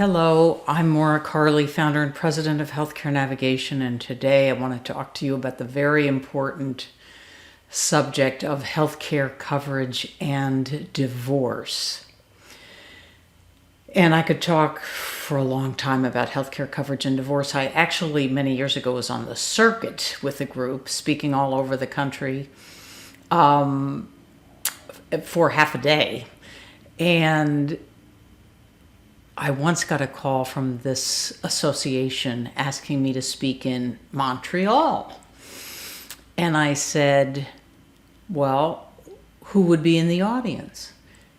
Hello, I'm Maura Carley, founder and president of Healthcare Navigation, and today I want to talk to you about the very important subject of healthcare coverage and divorce. And I could talk for a long time about healthcare coverage and divorce. I actually, many years ago, was on the circuit with a group, speaking all over the country for half a day. And I once got a call from this association asking me to speak in Montreal. And I said, well, who would be in the audience?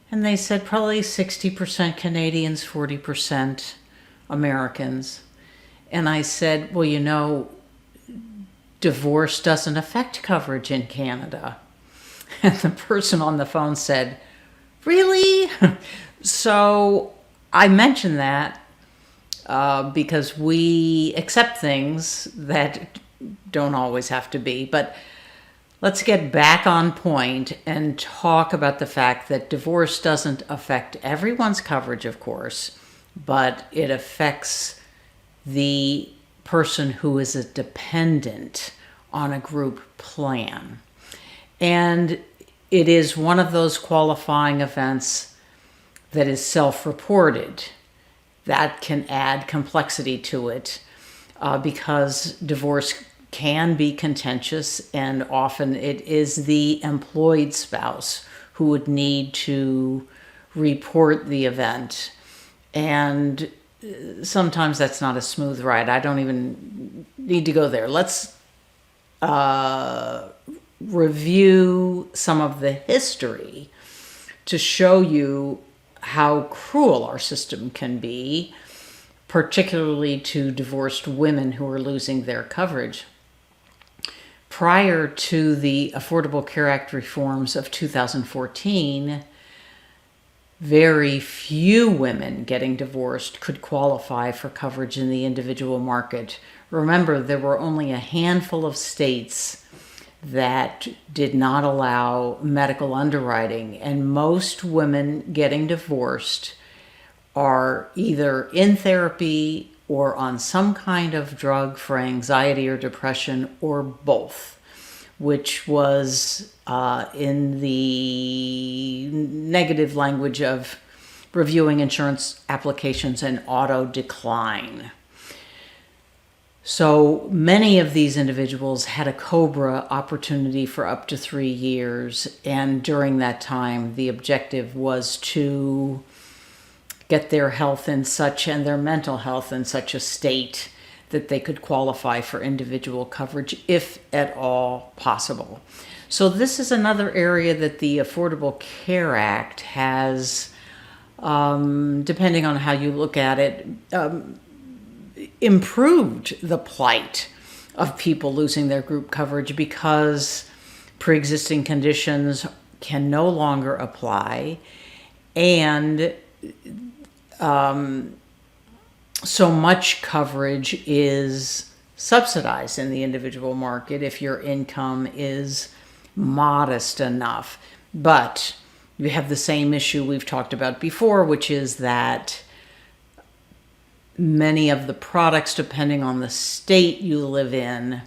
And they said probably 60% Canadians, 40% Americans. And I said, well, divorce doesn't affect coverage in Canada. And the person on the phone said, really? So I mention that because we accept things that don't always have to be. But let's get back on point and talk about the fact that divorce doesn't affect everyone's coverage, of course, but it affects the person who is a dependent on a group plan. And it is one of those qualifying events that is self-reported. That can add complexity to it because divorce can be contentious, and often it is the employed spouse who would need to report the event. And sometimes that's not a smooth ride. I don't even need to go there. Let's review some of the history to show you how cruel our system can be, particularly to divorced women who are losing their coverage. Prior to the Affordable Care Act reforms of 2014, very few women getting divorced could qualify for coverage in the individual market. Remember, there were only a handful of states that did not allow medical underwriting, and most women getting divorced are either in therapy or on some kind of drug for anxiety or depression, or both, which was in the negative language of reviewing insurance applications and auto decline. So many of these individuals had a COBRA opportunity for up to 3 years, and during that time, the objective was to get their health in such, and their mental health in such a state that they could qualify for individual coverage, if at all possible. So this is another area that the Affordable Care Act has, depending on how you look at it, improved the plight of people losing their group coverage because pre-existing conditions can no longer apply, and so much coverage is subsidized in the individual market if your income is modest enough. But you have the same issue we've talked about before, which is that many of the products, depending on the state you live in,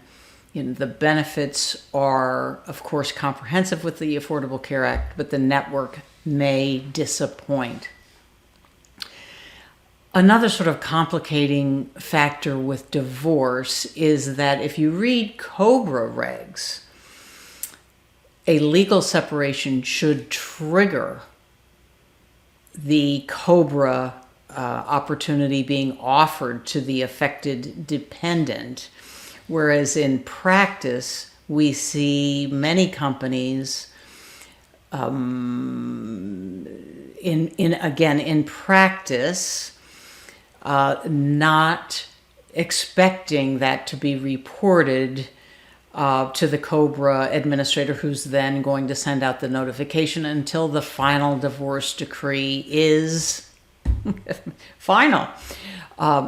the benefits are, of course, comprehensive with the Affordable Care Act, but the network may disappoint. Another sort of complicating factor with divorce is that if you read COBRA regs, a legal separation should trigger the COBRA opportunity being offered to the affected dependent, whereas in practice we see many companies in practice not expecting that to be reported to the COBRA administrator, who's then going to send out the notification until the final divorce decree is final.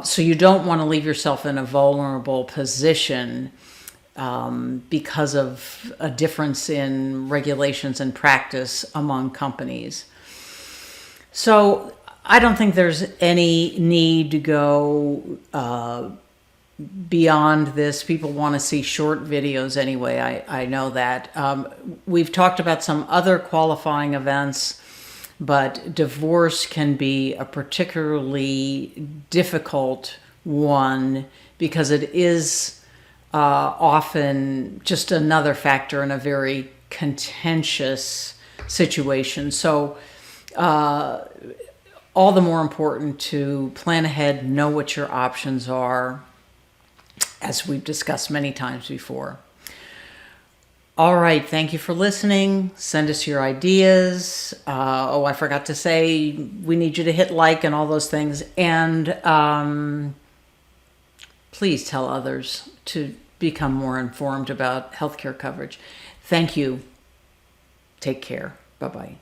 So you don't want to leave yourself in a vulnerable position because of a difference in regulations and practice among companies. So I don't think there's any need to go beyond this. People want to see short videos anyway. I know that. We've talked about some other qualifying events, but divorce can be a particularly difficult one because it is often just another factor in a very contentious situation. So all the more important to plan ahead, know what your options are, as we've discussed many times before. All right, thank you for listening. Send us your ideas. I forgot to say, we need you to hit like and all those things. And please tell others to become more informed about healthcare coverage. Thank you. Take care. Bye-bye.